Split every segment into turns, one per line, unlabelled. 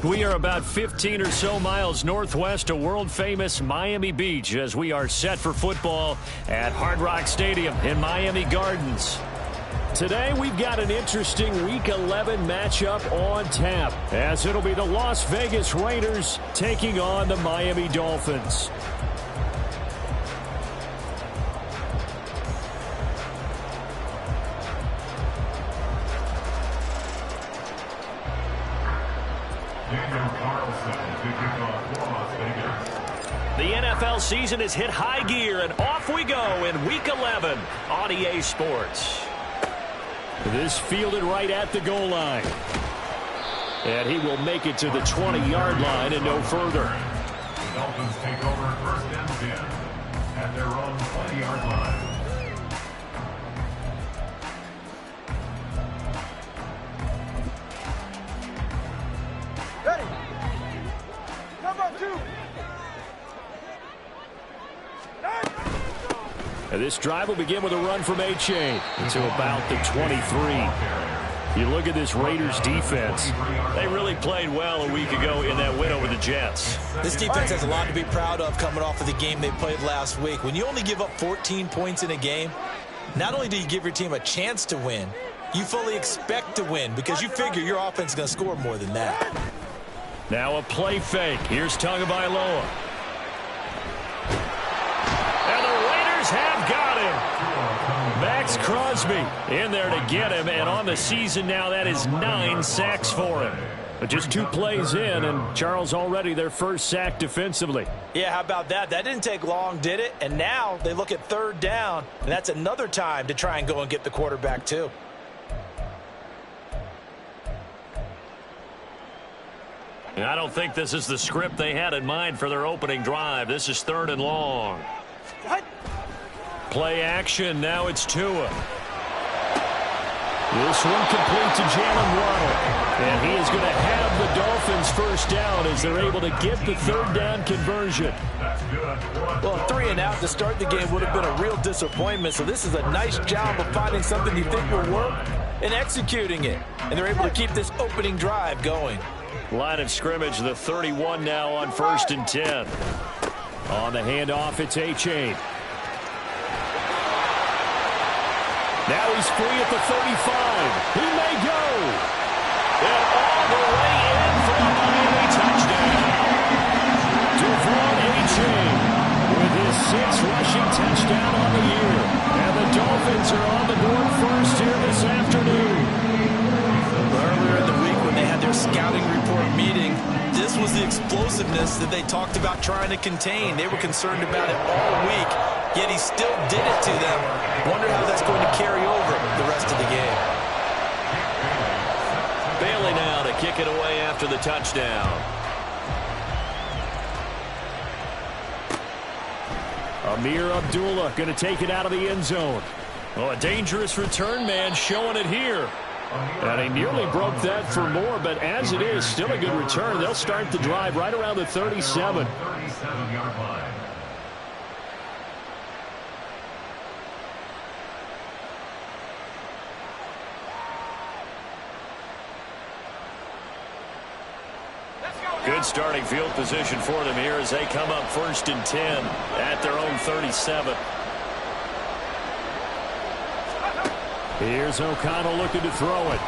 We are about 15 or so miles northwest of world-famous Miami Beach as we are set for football at Hard Rock Stadium in Miami Gardens. Today, we've got an interesting Week 11 matchup on tap, as it'll be the Las Vegas Raiders taking on the Miami Dolphins. The NFL season has hit high gear, and off we go in Week 11 on EA Sports. This fielded right at the goal line. And he will make it to the 20-yard line and no further.
The Dolphins take over first and 10 at their own 20-yard line.
Ready. Number 2.
And this drive will begin with a run from A-Chain to about the 23. You look at this Raiders defense. They really played well a week ago in that win over the Jets.
This defense has a lot to be proud of coming off of the game they played last week. When you only give up 14 points in a game, not only do you give your team a chance to win, you fully expect to win because you figure your offense is going to score more than that.
Now a play fake. Here's Tagovailoa. And the Raiders have got him. Max Crosby in there to get him. And on the season now, that is 9 sacks for him. But just 2 plays in, and Charles already their first sack defensively.
Yeah, how about that? That didn't take long, did it? And now they look at 3rd down, and that's another time to try and go and get the quarterback too.
I don't think this is the script they had in mind for their opening drive. This is 3rd and long.
What?
Play action. Now it's Tua. This one complete to Jalen Waddle. And he is going to have the Dolphins first down as they're able to get the 3rd down conversion.
Well, 3 and out to start the game would have been a real disappointment. So this is a nice job of finding something you think will work and executing it. And they're able to keep this opening drive going.
Line of scrimmage, the 31 now on 1st and 10. On the handoff, it's A-Chain. Now he's free at the 35. He may go. And all the way in for a Miami touchdown. Devon A-Chain with his 6th rushing touchdown on the year. And the Dolphins are on the board first here this afternoon.
Earlier in the week when they had their scouting report meeting, this was the explosiveness that they talked about trying to contain. They were concerned about it all week, yet he still did it to them. Wonder how that's going to carry over the rest of the game.
Bailey now to kick it away after the touchdown. Amir Abdullah going to take it out of the end zone. Oh, a dangerous return man showing it here. And he nearly broke that for more, but as it is, still a good return. They'll start the drive right around the 37.
37-yard line.
Good starting field position for them here as they come up 1st and 10 at their own 37. Here's O'Connell looking to throw it.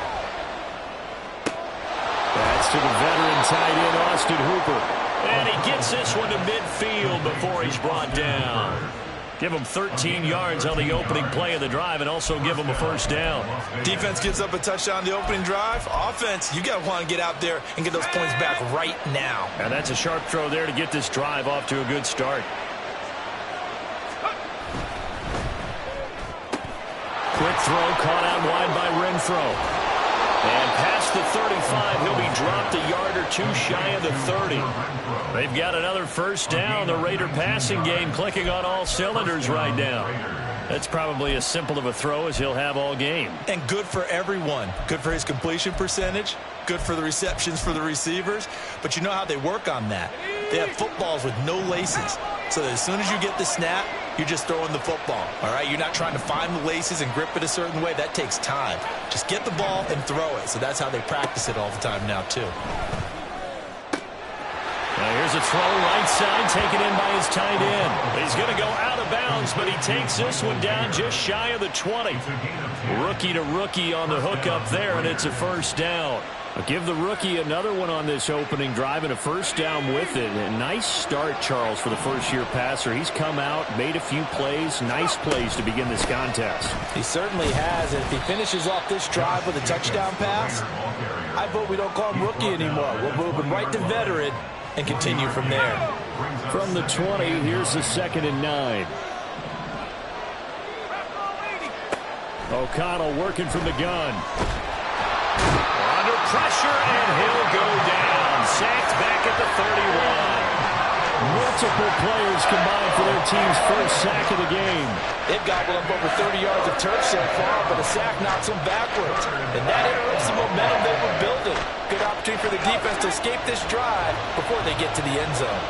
That's to the veteran tight end, Austin Hooper. And he gets this one to midfield before he's brought down. Give him 13 yards on the opening play of the drive and also give him a first down.
Defense gives up a touchdown on the opening drive. Offense, you got to want to get out there and get those points back right now.
And that's a sharp throw there to get this drive off to a good start. Quick throw caught out wide by Renfro. And past the 35, he'll be dropped a yard or 2 shy of the 30. They've got another first down. The Raider passing game clicking on all cylinders right now. That's probably as simple of a throw as he'll have all game.
And good for everyone. Good for his completion percentage. Good for the receptions for the receivers. But you know how they work on that. They have footballs with no laces. So that as soon as you get the snap, you're just throwing the football. All right? You're not trying to find the laces and grip it a certain way. That takes time. Just get the ball and throw it. So that's how they practice it all the time now, too.
a throw right side, taken in by his tight end. He's going to go out of bounds, but he takes this one down just shy of the 20. Rookie to rookie on the hook up there, and it's a first down. I'll give the rookie another one on this opening drive and a first down with it. A nice start, Charles, for the first-year passer. He's come out, made a few plays, nice plays to begin this contest.
He certainly has, and if he finishes off this drive with a touchdown pass, I vote we don't call him rookie anymore. We'll move him right to veteran and continue from there.
From the 20, here's the 2nd and 9. O'Connell working from the gun. Under pressure, and he'll go down. Sacked back at the 31. Multiple players combined for their team's first sack of the game.
They've gobbled up over 30 yards of turf so far, but a sack knocks them backwards. And that interrupts the momentum they were building. Good opportunity for the defense to escape this drive before they get to the end zone.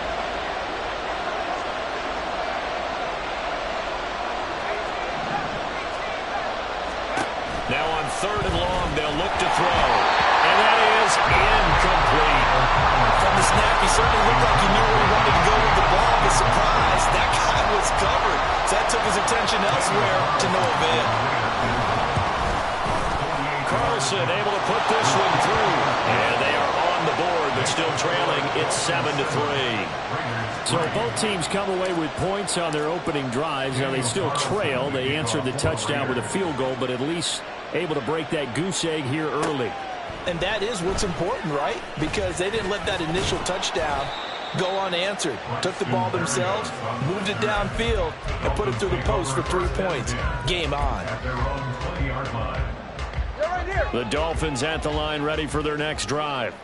Now on 3rd and long, they'll look to throw. And that is incomplete.
From the snap, he certainly looked like he knew where he wanted to go with the ball, but surprise, that guy was covered. So that took his attention elsewhere to no avail.
Carlson able to put this one through. And they are on the board, but still trailing. It's 7-3. So both teams come away with points on their opening drives. Now they still trail. They answered the touchdown with a field goal, but at least able to break that goose egg here early.
And that is what's important, right? Because they didn't let that initial touchdown go unanswered. Took the ball themselves, moved it downfield, and put it through the post for 3 points. Game on.
The Dolphins at the line, ready for their next drive.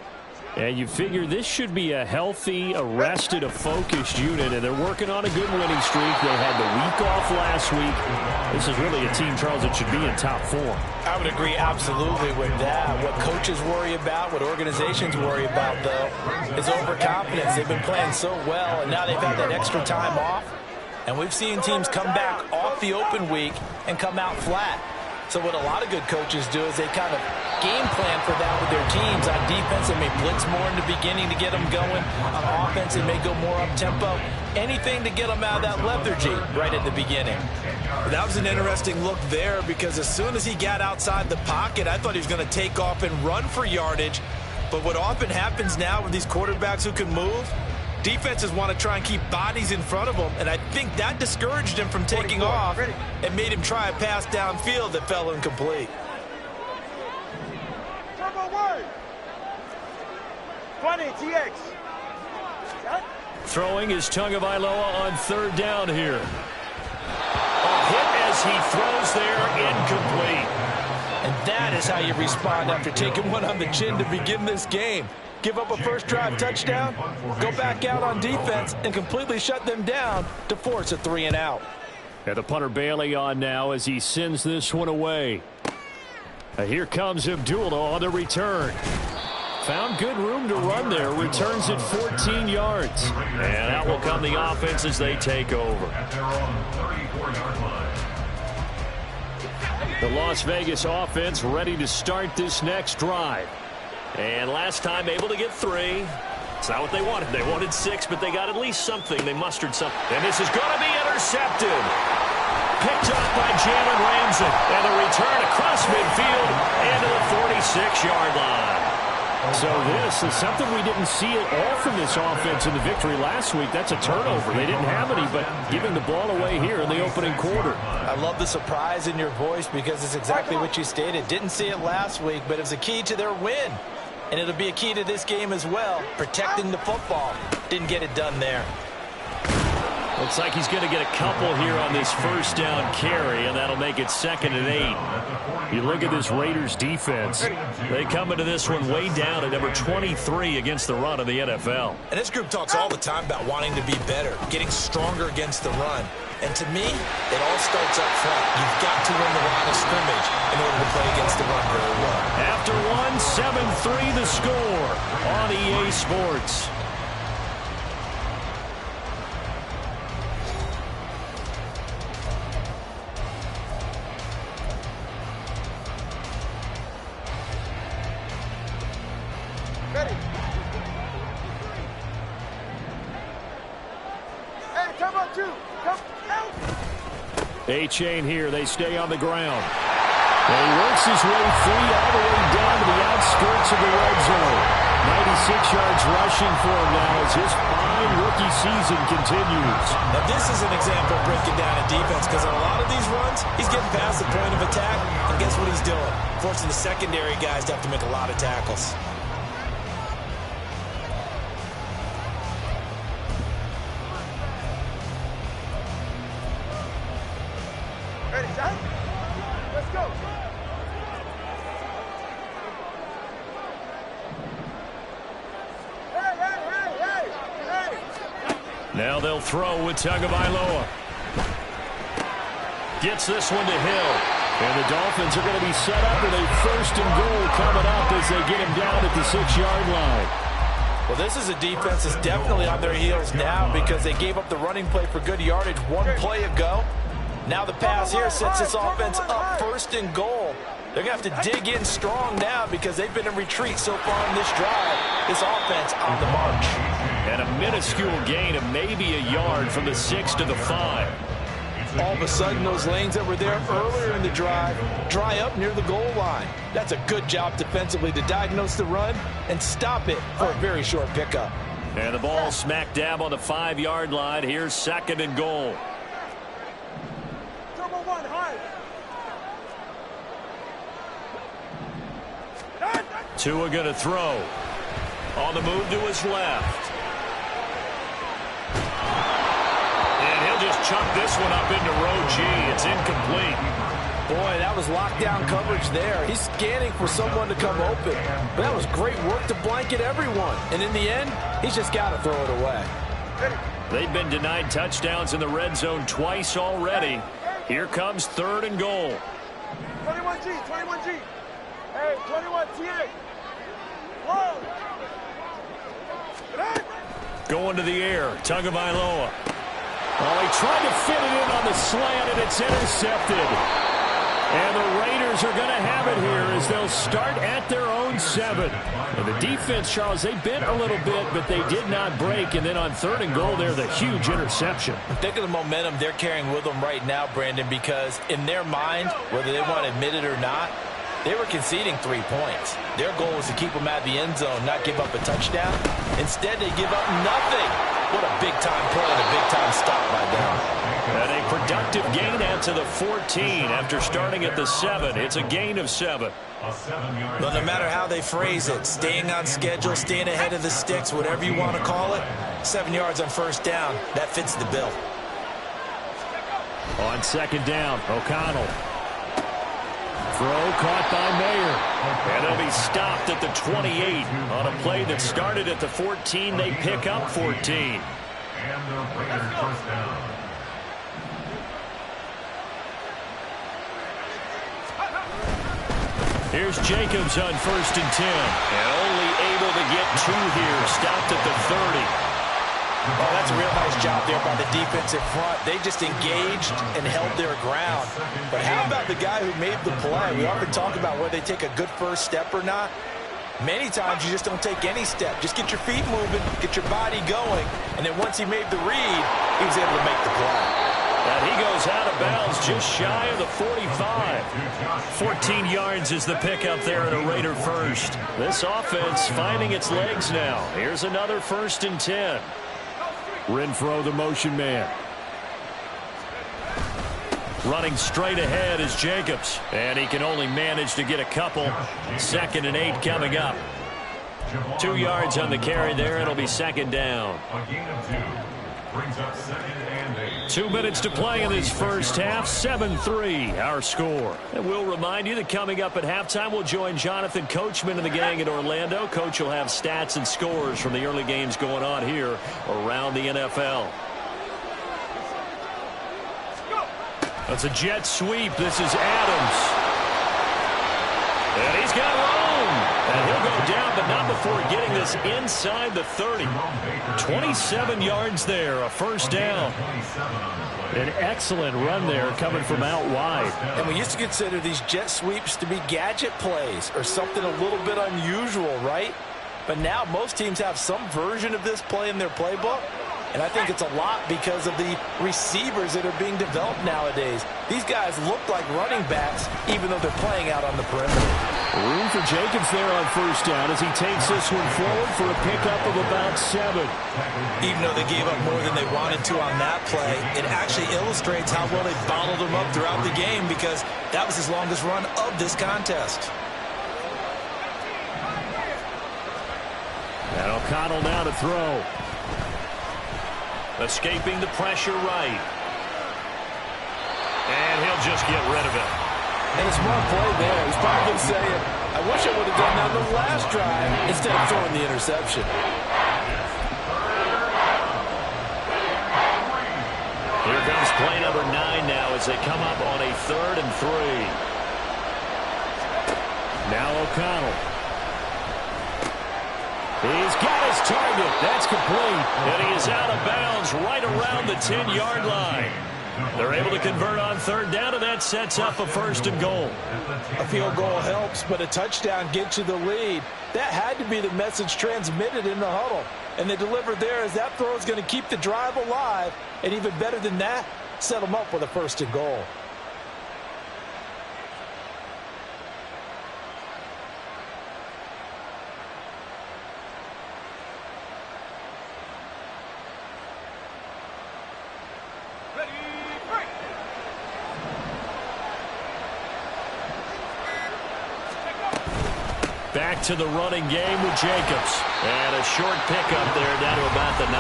And you figure this should be a healthy, arrested, a focused unit, and they're working on a good winning streak. They had the week off last week. This is really a team, Charles, that should be in top form.
I would agree absolutely with that. What coaches worry about, what organizations worry about, though, is overconfidence. They've been playing so well, and now they've had that extra time off. And we've seen teams come back off the open week and come out flat. So what a lot of good coaches do is they kind of game plan for that with their teams. On defense, they may blitz more in the beginning to get them going. On offense, they may go more up-tempo. Anything to get them out of that lethargy right at the beginning. That was an interesting look there because as soon as he got outside the pocket, I thought he was going to take off and run for yardage. But what often happens now with these quarterbacks who can move, defenses want to try and keep bodies in front of them, and I think that discouraged him from taking off and made him try a pass downfield that fell incomplete.
Turbo word. 20 TX.
Throwing is Tagovailoa on 3rd down here. A hit as he throws there, incomplete.
And that is how you respond after taking one on the chin to begin this game. Give up a first drive touchdown, go back out on defense, and completely shut them down to force a 3-and-out.
And the punter Bailey on now as he sends this one away. Here comes Abdullah on the return. Found good room to run there. Returns it 14 yards. And out will come the offense as they take over. The Las Vegas offense ready to start this next drive. And last time able to get 3. It's not what they wanted. They wanted 6, but they got at least something. They mustered something. And this is going to be intercepted. Picked up by Jalen Ramsey. And the return across midfield into the 46-yard line. So this is something we didn't see at all from this offense in the victory last week. That's a turnover. They didn't have any, but giving the ball away here in the opening quarter.
I love the surprise in your voice because it's exactly what you stated. Didn't see it last week, but it was a key to their win. And it'll be a key to this game as well, protecting the football. Didn't get it done there.
Looks like he's going to get a couple here on this first down carry, and that'll make it 2nd and 8. You look at this Raiders defense. They come into this one way down at number 23 against the run of the NFL.
And this group talks all the time about wanting to be better, getting stronger against the run. And to me, it all starts up front. You've got to win the line of scrimmage in order to play against the run very well.
After 7-3 the score on EA Sports.
on, 2. Come out.
A-chain here. They stay on the ground. And he works his way free all the way down to the outskirts of the red zone. 96 yards rushing for him now as his fine rookie season continues.
Now this is an example of breaking down a defense, because on a lot of these runs, he's getting past the point of attack, and guess what he's doing? Forcing the secondary guys to have to make a lot of tackles.
Ready, John? Let's go. Hey.
Now they'll throw with Tagovailoa. Gets this one to Hill. And the Dolphins are going to be set up with a 1st and goal coming up as they get him down at the 6-yard line.
Well, this is a defense that's definitely on their heels now because they gave up the running play for good yardage one play ago. Now the pass here sets this offense up 1st and goal. They're going to have to dig in strong now because they've been in retreat so far in this drive. This offense on the march.
And a minuscule gain of maybe a yard from the 6 to the 5.
All of a sudden, those lanes that were there earlier in the drive dry up near the goal line. That's a good job defensively to diagnose the run and stop it for a very short pickup.
And the ball smack dab on the 5-yard line. Here's 2nd and goal.
Turbo 1, hard.
Tua going to throw. On the move to his left. And he'll just chuck this one up into row G. It's incomplete.
Boy, that was lockdown coverage there. He's scanning for someone to come open. But that was great work to blanket everyone. And in the end, he's just got to throw it away.
They've been denied touchdowns in the red zone twice already. Here comes 3rd and goal.
21G. Hey, 21 TA. Whoa.
Going to the air. Tagovailoa. Well, he tried to fit it in on the slant, and it's intercepted. And the Raiders are going to have it here as they'll start at their own 7. And the defense, Charles, they bent a little bit, but they did not break. And then on 3rd and goal, there's the huge interception.
Think of the momentum they're carrying with them right now, Brandon, because in their mind, whether they want to admit it or not, they were conceding 3 points. Their goal was to keep them out of the end zone, not give up a touchdown. Instead, they give up nothing. What a big-time play and a big-time stop by them.
And a productive gain out to the 14 after starting at the 7. It's a gain of 7.
But no matter how they phrase it, staying on schedule, staying ahead of the sticks, whatever you want to call it, 7 yards on 1st down, that fits the bill.
On 2nd down, O'Connell. Throw caught by Mayer. And they'll be stopped at the 28. On a play that started at the 14, they pick up 14.
And the Raiders 1st down.
Here's Jacobs on 1st and 10. And only able to get 2 here. Stopped at the 30.
Oh, that's a real nice job there by the defensive front. They just engaged and held their ground. But how about the guy who made the play? We often talk about whether they take a good first step or not. Many times you just don't take any step. Just get your feet moving, get your body going, and then once he made the read, he was able to make the play.
And he goes out of bounds just shy of the 45. 14 yards is the pickup there at a Raider 1st. This offense finding its legs now. Here's another 1st and 10. Renfro, the motion man. Running straight ahead is Jacobs. And he can only manage to get a couple. 2nd and 8 coming up. 2 yards on the carry there. It'll be 2nd down.
A gain of 2. Brings up 2nd and 8.
2 minutes to play in this first half. 7-3 our score. And we'll remind you that coming up at halftime, we'll join Jonathan Coachman and the gang in Orlando. Coach will have stats and scores from the early games going on here around the NFL. That's a jet sweep. This is Adams. And he's got room. And he'll go down, but not before getting this inside the 30. 27 yards there, a 1st down. An excellent run there coming from out wide.
And we used to consider these jet sweeps to be gadget plays or something a little bit unusual, right? But now most teams have some version of this play in their playbook. And I think it's a lot because of the receivers that are being developed nowadays. These guys look like running backs, even though they're playing out on the perimeter.
Room for Jacobs there on first down as he takes this one forward for a pickup of about 7.
Even though they gave up more than they wanted to on that play, it actually illustrates how well they bottled them up throughout the game because that was his longest run of this contest.
And O'Connell now to throw. Escaping the pressure right. And he'll just get rid of it.
And a smart play there. He's probably saying, I wish I would have done that on the last drive instead of throwing the interception.
Here comes play number 9 now as they come up on a 3rd and 3. Now O'Connell. He's got his target. That's complete. And he is out of bounds right around the 10-yard line. They're able to convert on 3rd down, and that sets up a 1st and goal.
A field goal helps, but a touchdown gets you the lead. That had to be the message transmitted in the huddle. And they delivered there as that throw is going to keep the drive alive. And even better than that, set them up with a 1st and goal.
Back to the running game with Jacobs. And a short pickup there down to about the 9.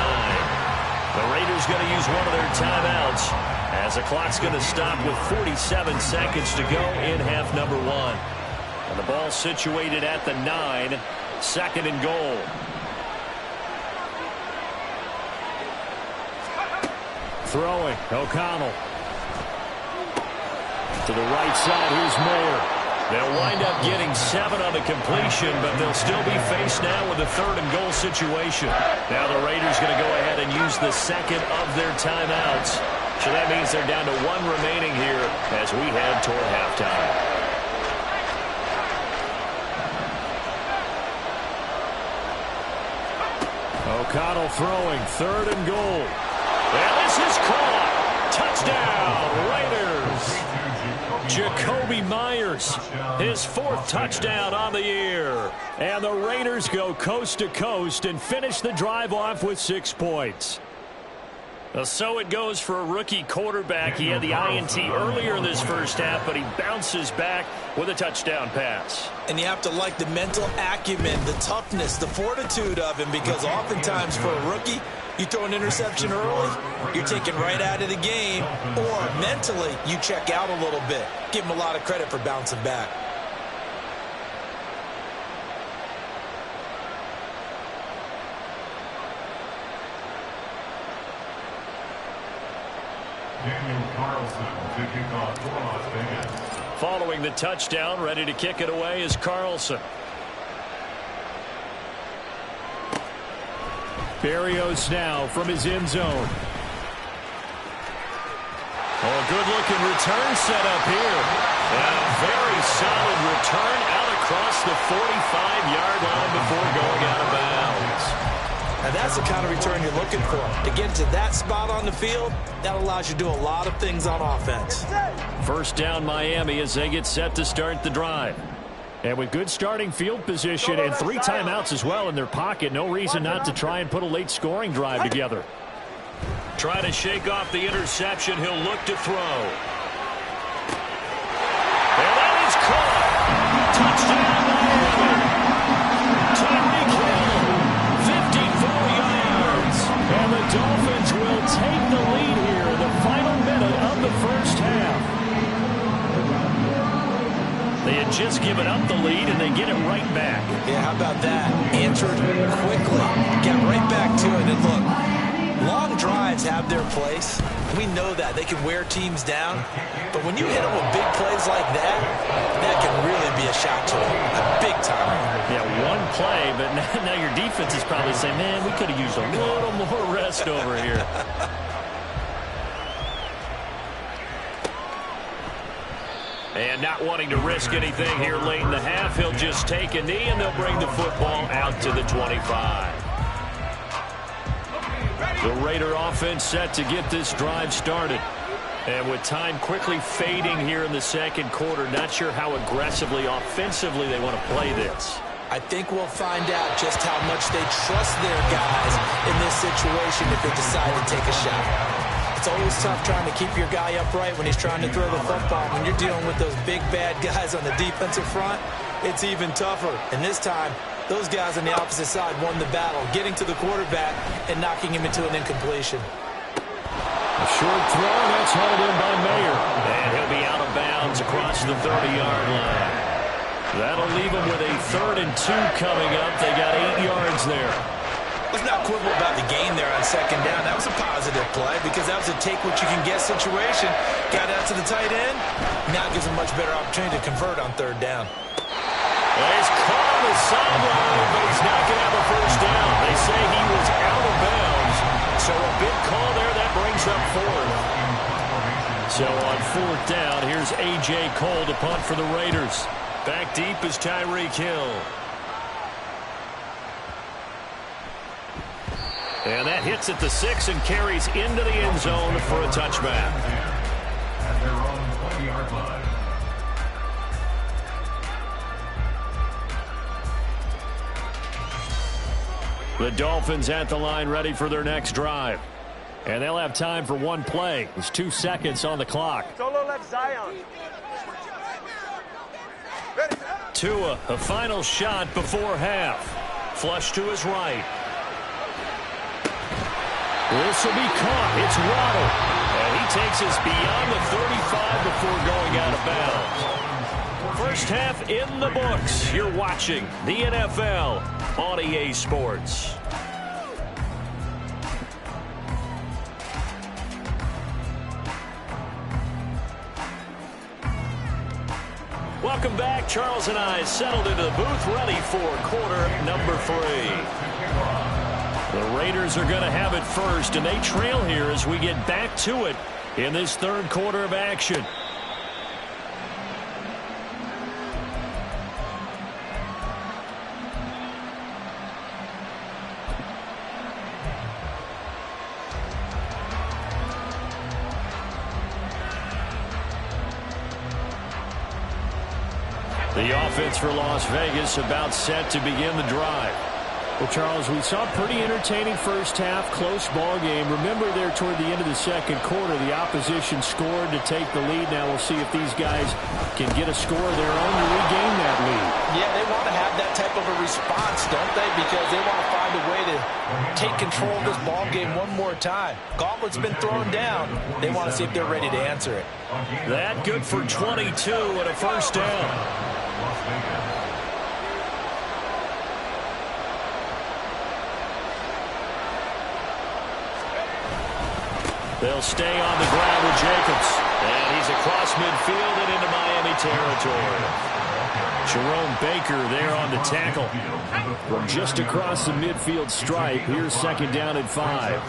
The Raiders going to use one of their timeouts as the clock's going to stop with 47 seconds to go in half number 1. And the ball situated at the 9, 2nd and goal. Throwing, O'Connell. To the right side, here's Mayer. They'll wind up getting 7 on the completion, but they'll still be faced now with a 3rd and goal situation. Now the Raiders going to go ahead and use the 2nd of their timeouts. So that means they're down to 1 remaining here as we head toward halftime. O'Connell throwing, 3rd and goal. And this is caught. Touchdown, Raiders. Jakobi Meyers, his 4th touchdown on the year. And the Raiders go coast to coast and finish the drive off with 6 points. So it goes for a rookie quarterback. He had the INT earlier in this first half, but he bounces back with a touchdown pass.
And you have to like the mental acumen, the toughness, the fortitude of him, because oftentimes for a rookie, you throw an interception early, you're taken right out of the game, or mentally you check out a little bit. Give him a lot of credit for bouncing back.
Daniel Carlson to kick off for Las Vegas.
Following the touchdown, ready to kick it away is Carlson. Berrios now from his end zone. Oh, a good-looking return set up here. And a very solid return out across the 45-yard line before going out of bounds.
And that's the kind of return you're looking for. To get to that spot on the field, that allows you to do a lot of things on offense.
1st down Miami as they get set to start the drive. And with good starting field position and 3 timeouts as well in their pocket, no reason not to try and put a late scoring drive together. Try to shake off the interception. He'll look to throw. And that is caught. Touchdown Miami. Tyreek Hill, 54 yards. And the Dolphins will take the lead here in the final minute of the first half. They had just given up the lead, and they get it right back.
Yeah, how about that? Answered quickly. Get right back to it. And look, long drives have their place. We know that. They can wear teams down. But when you hit them with big plays like that, that can really be a shock to them. A big time.
Yeah, one play, but now your defense is probably saying, man, we could have used a little more rest over here. And not wanting to risk anything here late in the half, he'll just take a knee, and they'll bring the football out to the 25. The Raider offense set to get this drive started. And with time quickly fading here in the second quarter, not sure how aggressively, offensively they want to play this.
I think we'll find out just how much they trust their guys in this situation if they decide to take a shot. It's always tough trying to keep your guy upright when he's trying to throw the football. When you're dealing with those big, bad guys on the defensive front, it's even tougher. And this time, those guys on the opposite side won the battle, getting to the quarterback and knocking him into an incompletion.
A short throw, that's hauled in by Mayer. And he'll be out of bounds across the 30-yard line. That'll leave him with a 3rd and 2 coming up. They got 8 yards there.
Let's not quibble about the gain there on 2nd down. That was a positive play because that was a take-what-you-can-get situation. Got out to the tight end. Now it gives him a much better opportunity to convert on 3rd down.
Well, he's caught on the sideline, but he's not going to have a first down. They say he was out of bounds. So a big call there. That brings up 4th. So on 4th down, here's A.J. Cole to punt for the Raiders. Back deep is Tyreek Hill. And that hits at the 6 and carries into the end zone for a touchback.
At their own 20-yard line.
The Dolphins at the line ready for their next drive. And they'll have time for one play. There's 2 seconds on the clock.
Solo left Zion.
Tua, a final shot before half. Flush to his right. This will be caught. It's Waddle. And he takes us beyond the 35 before going out of bounds. First half in the books. You're watching the NFL on EA Sports. Welcome back. Charles and I settled into the booth, ready for quarter number 3. The Raiders are going to have it first, and they trail here as we get back to it in this 3rd quarter of action. The offense for Las Vegas about set to begin the drive. Well, Charles, we saw a pretty entertaining first half, close ball game. Remember there toward the end of the second quarter, the opposition scored to take the lead. Now we'll see if these guys can get a score of their own to regain that lead.
Yeah, they want to have that type of a response, don't they? Because they want to find a way to take control of this ball game one more time. Gauntlet's been thrown down. They want to see if they're ready to answer it.
That good for 22 and a first down. They'll stay on the ground with Jacobs. And he's across midfield and into Miami territory. Jerome Baker there on the tackle. From just across the midfield stripe, here's 2nd down and 5.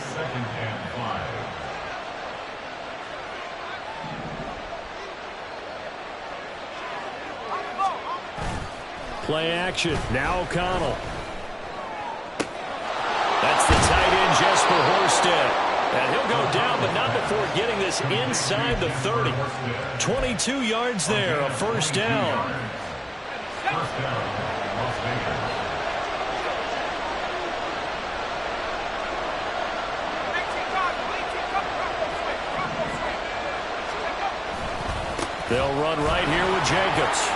Play action. Now O'Connell. That's the tight end, Jesper Horsted. And he'll go down, but not before getting this inside the 30. 22 yards there, a first down.
First down, Las Vegas.
They'll run right here with Jacobs.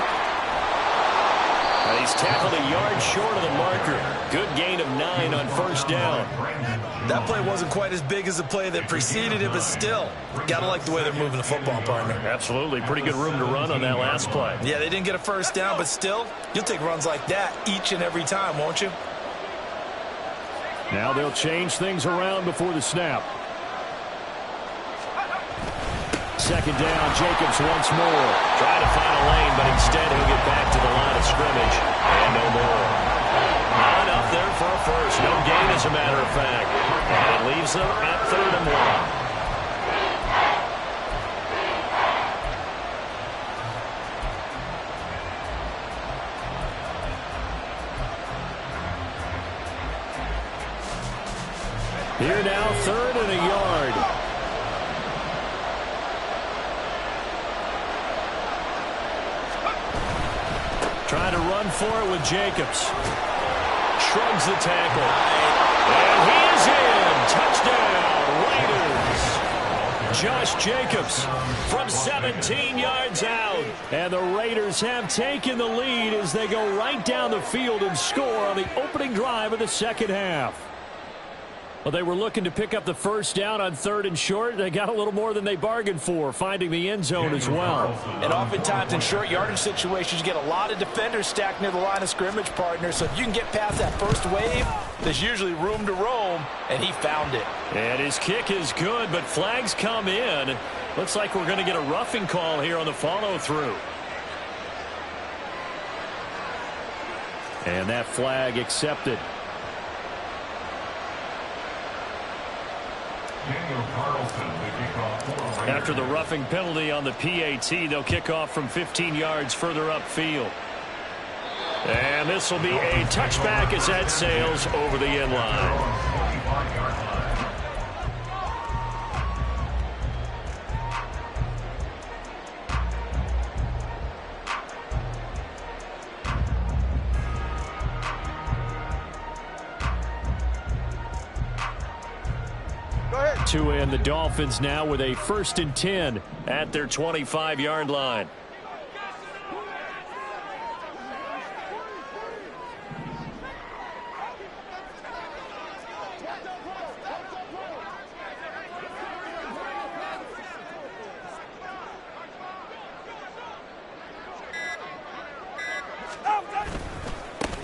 And he's tackled a yard short of the marker. Good gain of 9 on first down.
That play wasn't quite as big as the play that preceded it, but still, got to like the way they're moving the football, partner.
Absolutely. Pretty good room to run on that last play.
Yeah, they didn't get a first down, but still, you'll take runs like that each and every time, won't you?
Now they'll change things around before the snap. 2nd down, Jacobs once more. Trying to find a lane, but instead he'll get back to the line of scrimmage. And no more. Not enough there for a first. No gain, as a matter of fact. And it leaves them at 3rd and 1. Here now, 3rd and a yard. Trying to run for it with Jacobs. Shrugs the tackle. And he is in. Touchdown, Raiders. Josh Jacobs from 17 yards out. And the Raiders have taken the lead as they go right down the field and score on the opening drive of the second half. Well, they were looking to pick up the first down on 3rd and short. They got a little more than they bargained for, finding the end zone as well.
And oftentimes in short yardage situations, you get a lot of defenders stacked near the line of scrimmage, partner. So if you can get past that first wave, there's usually room to roam, and he found it.
And his kick is good, but flags come in. Looks like we're going to get a roughing call here on the follow-through. And that flag accepted. After the roughing penalty on the PAT, they'll kick off from 15 yards further upfield. And this will be a touchback as that sails over the end line. To end the Dolphins now with a 1st and 10 at their 25-yard line.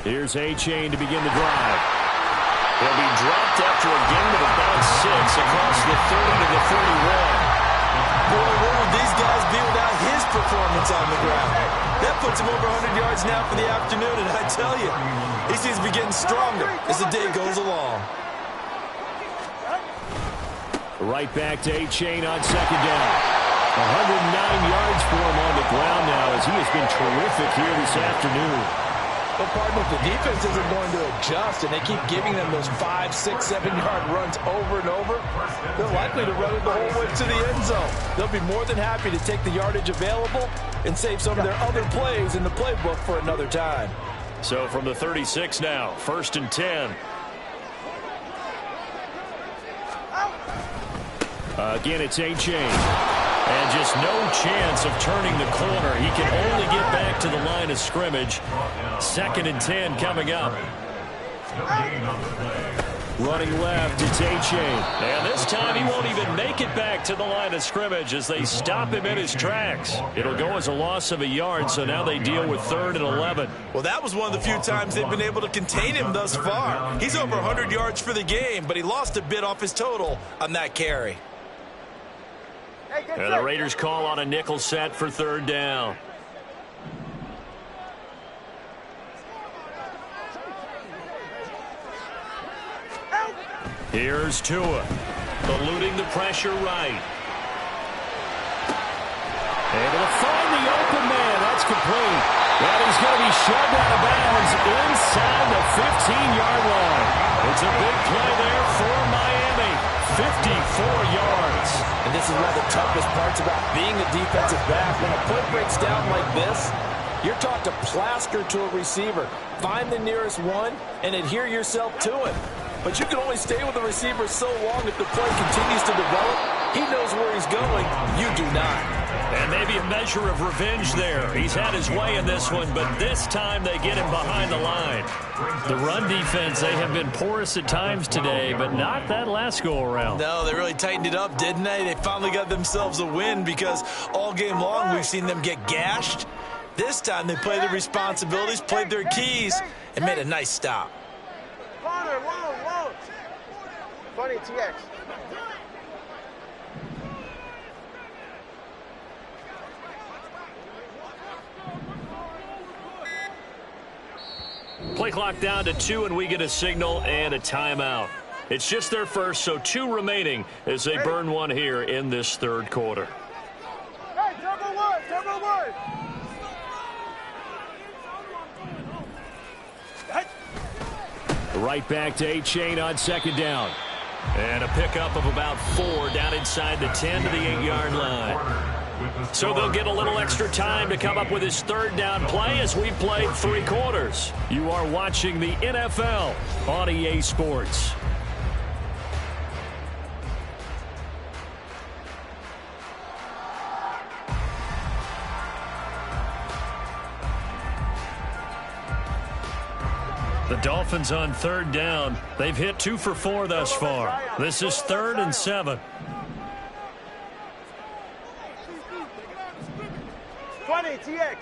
Here's A-Chain to begin the drive. He'll be dropped after a gain of about 6 across the 30 to the 31.
Boy, where would these guys be without his performance on the ground? That puts him over 100 yards now for the afternoon, and I tell you, he seems to be getting stronger as the day goes along.
Right back to A-Chain on 2nd down. 109 yards for him on the ground now as he has been terrific here this afternoon.
Well, partner, if the defense isn't going to adjust and they keep giving them those 5, 6, 7-yard runs over and over, they're likely to run it the whole way to the end zone. They'll be more than happy to take the yardage available and save some of their other plays in the playbook for another time.
So from the 36 now, 1st and 10. Again, it's A-Chain. And just no chance of turning the corner. He can only get back to the line of scrimmage. 2nd and 10 coming up. Running left, it's A-Chain. And this time he won't even make it back to the line of scrimmage as they stop him in his tracks. It'll go as a loss of a yard, so now they deal with 3rd and 11.
Well, that was one of the few times they've been able to contain him thus far. He's over 100 yards for the game, but he lost a bit off his total on that carry.
And the Raiders call on a nickel set for 3rd down. Here's Tua, eluding the pressure right. Able to find the open man. That's complete. And he's going to be shoved out of bounds inside the 15-yard line. It's a big play there for Miami. 54 yards.
And this is one of the toughest parts about being a defensive back. When a play breaks down like this, you're taught to plaster to a receiver. Find the nearest one and adhere yourself to it. But you can only stay with the receiver so long if the play continues to develop. He knows where he's going. You do not.
And maybe a measure of revenge there. He's had his way in this one, but this time they get him behind the line. The run defense, they have been porous at times today, but not that last go-around.
No, they really tightened it up, didn't they? They finally got themselves a win because all game long we've seen them get gashed. This time they played their responsibilities, played their keys, and made a nice stop.
Corner, whoa. Funny, TX.
Play clock down to 2, and we get a signal and a timeout. It's just their first, so 2 remaining as they burn one here in this 3rd quarter.
Hey, turbo one.
Right back to A-Chain on 2nd down. And a pickup of about 4 down inside the 10 to the 8-yard line. So they'll get a little extra time to come up with his third down play as we played 3 quarters. You are watching the NFL on EA Sports. The Dolphins on third down. They've hit 2 for 4 thus far. This is 3rd and 7.
20, TX.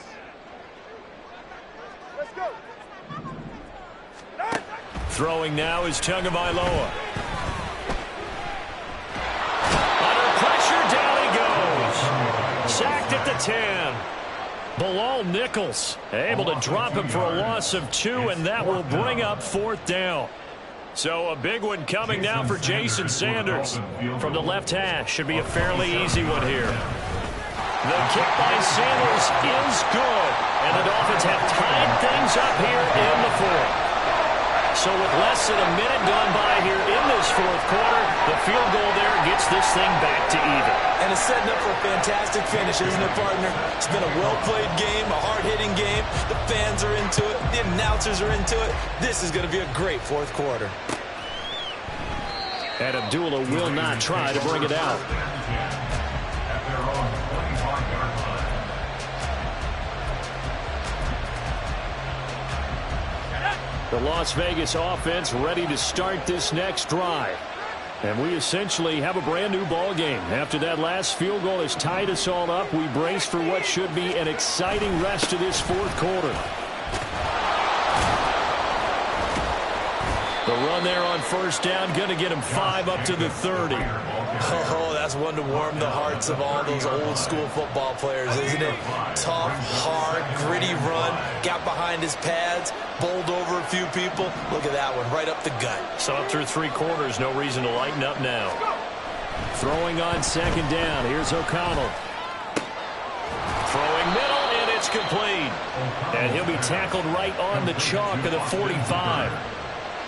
Let's go.
Throwing now is Tagovailoa. Under pressure, down he goes. Sacked at the 10. Bilal Nichols able to drop him for a loss of 2, and that will bring up 4th down. So a big one coming now for Jason Sanders. From the left hash, should be a fairly easy one here. The kick by Sanders is good, and the Dolphins have tied things up here in the 4th. So with less than a minute gone by here in this 4th quarter, the field goal there gets this thing back to even.
And it's setting up for a fantastic finish, isn't it, partner? It's been a well-played game, a hard-hitting game. The fans are into it. The announcers are into it. This is going to be a great 4th quarter.
And Abdullah will not try to bring it out.
At their own 25-yard line.
The Las Vegas offense ready to start this next drive. And we essentially have a brand new ball game. After that last field goal has tied us all up, we brace for what should be an exciting rest of this 4th quarter. The run there on first down, going to get him 5 up to the 30.
Oh, that's one to warm the hearts of all those old-school football players, isn't it? Tough, hard, gritty run, got behind his pads, bowled over a few people. Look at that one, right up the gut.
So through 3 quarters, no reason to lighten up now. Throwing on second down, here's O'Connell. Throwing middle, and it's complete. And he'll be tackled right on the chalk of the 45.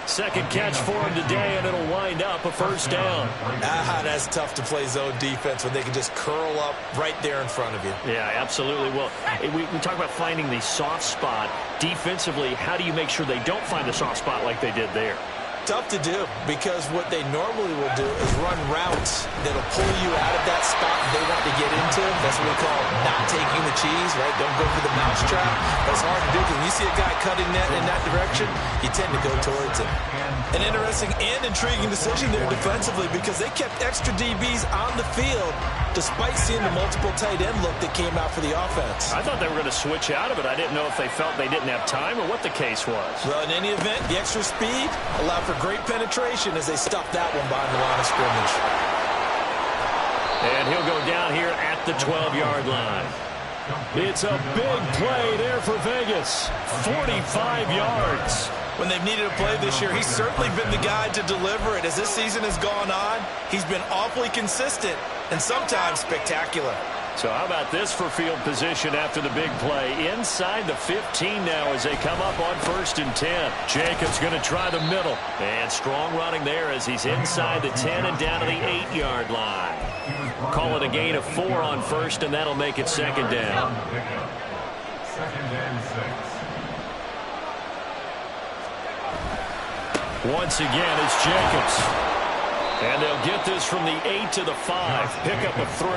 Second catch for him today, and it'll wind up a first down.
That's tough to play zone defense when they can just curl up right there in front of you.
Yeah, absolutely. Well, we talk about finding the soft spot. Defensively, how do you make sure they don't find the soft spot like they did there?
Tough to do, because what they normally will do is run routes that'll pull you out of that spot they want to get into. That's what we call not taking the cheese, right? Don't go for the mousetrap. That's hard to do, because when you see a guy cutting that in that direction, you tend to go towards him. An interesting and intriguing decision there defensively, because they kept extra DBs on the field despite seeing the multiple tight end look that came out for the offense.
I thought they were going to switch out of it. I didn't know if they felt they didn't have time or what the case was.
Well, in any event, the extra speed allowed for great penetration as they stuffed that one behind the line of scrimmage.
And he'll go down here at the 12-yard line. It's a big play there for Vegas. 45 yards.
When they've needed a play this year, he's certainly been the guy to deliver it. As this season has gone on, he's been awfully consistent and sometimes spectacular.
So how about this for field position after the big play? Inside the 15 now as they come up on 1st and 10. Jacobs going to try the middle. And strong running there as he's inside the 10 and down to the 8-yard line. Call it a gain of 4 on first, and that'll make it 2nd down.
2nd and 6.
Once again, it's Jacobs. And they'll get this from the 8 to the 5. Pickup of 3.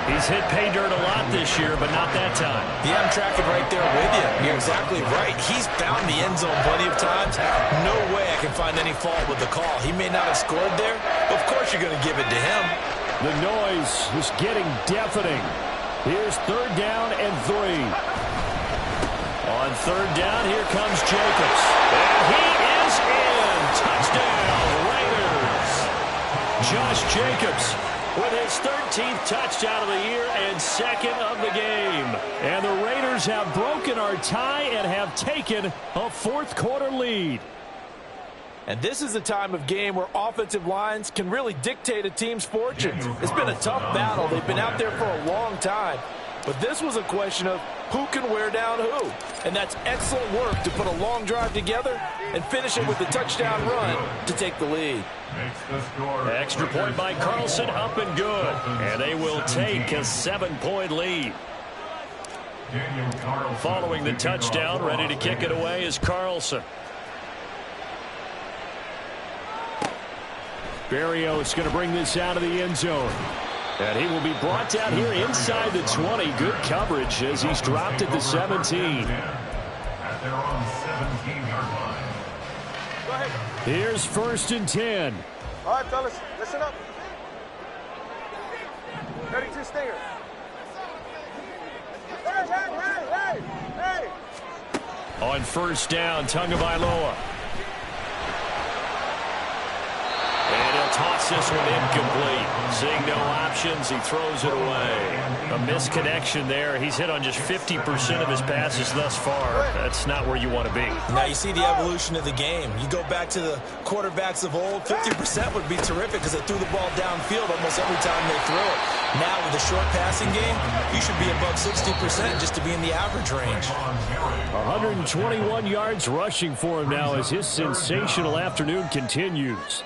He's hit pay dirt a lot this year, but not that time.
Yeah, I'm tracking right there with you. You're exactly right. He's found the end zone plenty of times. No way I can find any fault with the call. He may not have scored there, but of course you're going to give it to him.
The noise is getting deafening. Here's 3rd down and 3. On 3rd down, here comes Jacobs. And he is in. Touchdown, Raiders. Josh Jacobs with his 13th touchdown of the year and 2nd of the game. And the Raiders have broken our tie and have taken a 4th quarter lead.
And this is a time of game where offensive lines can really dictate a team's fortunes. It's been a tough battle. They've been out there for a long time. But this was a question of who can wear down who. And that's excellent work to put a long drive together and finish it with a touchdown run to take the lead.
Extra point by Carlson, up and good. And they will take a 7-point lead. Following the touchdown, ready to kick it away is Carlson. Berrios going to bring this out of the end zone. And he will be brought down here inside the 20. Good coverage as he's dropped at the 17.
At their own 17-yard line.
Go ahead.
Here's 1st and 10.
All right, fellas, listen up. 32 Stinger. Hey!
On 1st down, Tagovailoa. And he'll toss this one incomplete. Seeing no options, he throws it away. A misconnection there. He's hit on just 50% of his passes thus far. That's not where you want to be.
Now you see the evolution of the game. You go back to the quarterbacks of old, 50% would be terrific because they threw the ball downfield almost every time they threw it. Now with the short passing game, you should be above 60% just to be in the average range.
121 yards rushing for him now as his sensational afternoon continues.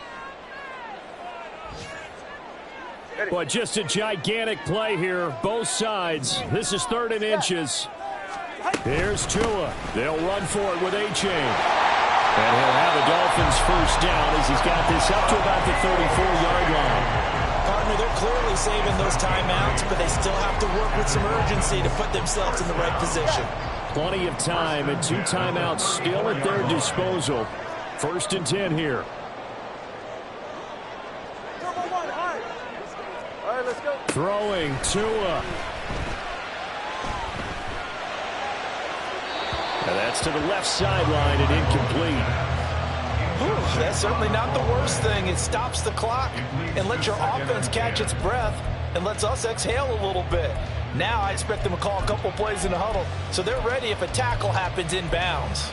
But just a gigantic play here, both sides. This is 3rd and inches. Here's Tua. They'll run for it with A-Chain. And he'll have a Dolphins 1st down as he's got this up to about the 34-yard line.
Partner, they're clearly saving those timeouts, but they still have to work with some urgency to put themselves in the right position.
Plenty of time and 2 timeouts still at their disposal. 1st and 10 here.
Let's go.
Throwing Tua. And that's to the left sideline and incomplete.
Whew, that's certainly not the worst thing. It stops the clock and lets your offense catch its breath and lets us exhale a little bit. Now I expect them to call a couple plays in the huddle so they're ready if a tackle happens inbounds.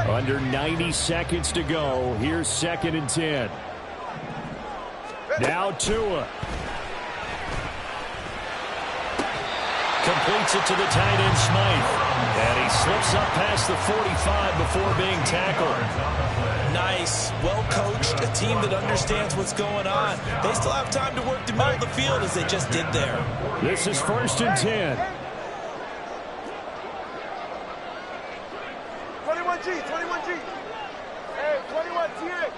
Under 90 seconds to go. Here's 2nd and 10. Now Tua. Completes it to the tight end Smythe. And he slips up past the 45 before being tackled.
Nice, well coached, a team that understands what's going on. They still have time to work the middle of the field as they just did there.
This is 1st and 10.
21G. Hey, 21 TX.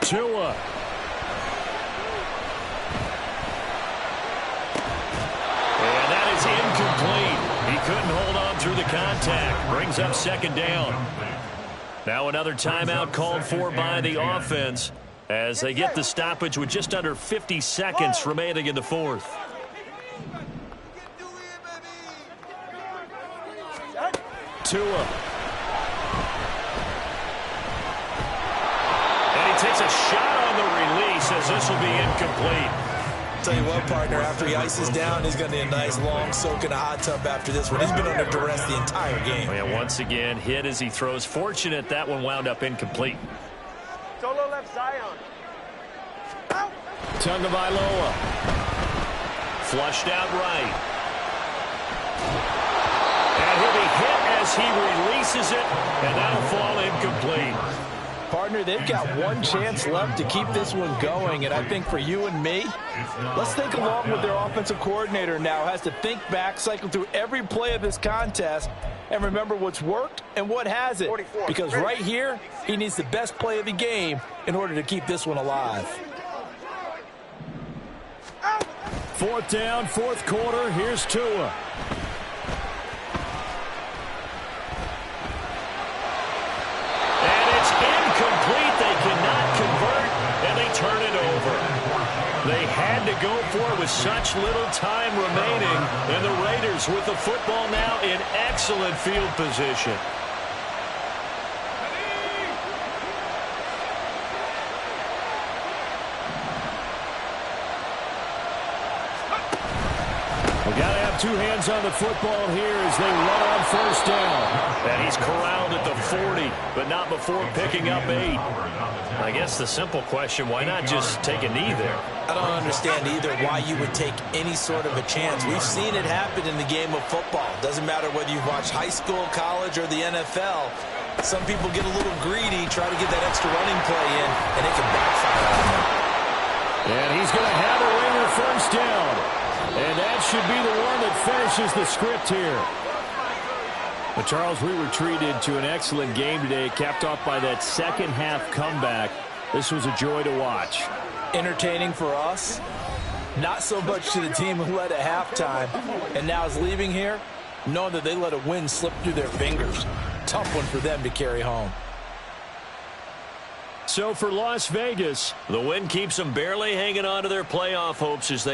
Tua. And that is incomplete. He couldn't hold on through the contact. Brings up 2nd down. Now another timeout called for by the offense as they get the stoppage with just under 50 seconds remaining in the 4th. Tua. And he takes a shot on the release as this will be incomplete.
Tell you what, partner, after he ices down, he's going to need a nice long soak in a hot tub after this one. He's been under duress the entire game.
And once again, hit as he throws. Fortunate that one wound up incomplete.
Solo left Zion.
Tagovailoa. Flushed out right. And he'll be hit as he releases it, and that'll fall incomplete.
Partner, they've got one chance left to keep this one going, and I think for you and me, let's think along with their offensive coordinator now. Has to think back, cycle through every play of this contest, and remember what's worked and what hasn't. Because right here, he needs the best play of the game in order to keep this one alive.
4th down, 4th quarter. Here's Tua. Incomplete. They cannot convert, and they turn it over. They had to go for it with such little time remaining, and the Raiders with the football now in excellent field position. We got to have 2 hands on the football here as they run on 1st down. And he's corralled at the 40, but not before picking up 8. I guess the simple question, why not just take a knee there?
I don't understand either why you would take any sort of a chance. We've seen it happen in the game of football. Doesn't matter whether you've watched high school, college, or the NFL. Some people get a little greedy, try to get that extra running play in, and it can backfire on them.
And he's going to have a ringer first down. And that should be the one that finishes the script here. But, Charles, we were treated to an excellent game today, capped off by that second-half comeback. This was a joy to watch.
Entertaining for us, not so much to the team who led at halftime and now is leaving here, knowing that they let a win slip through their fingers. Tough one for them to carry home.
So for Las Vegas, the win keeps them barely hanging on to their playoff hopes as they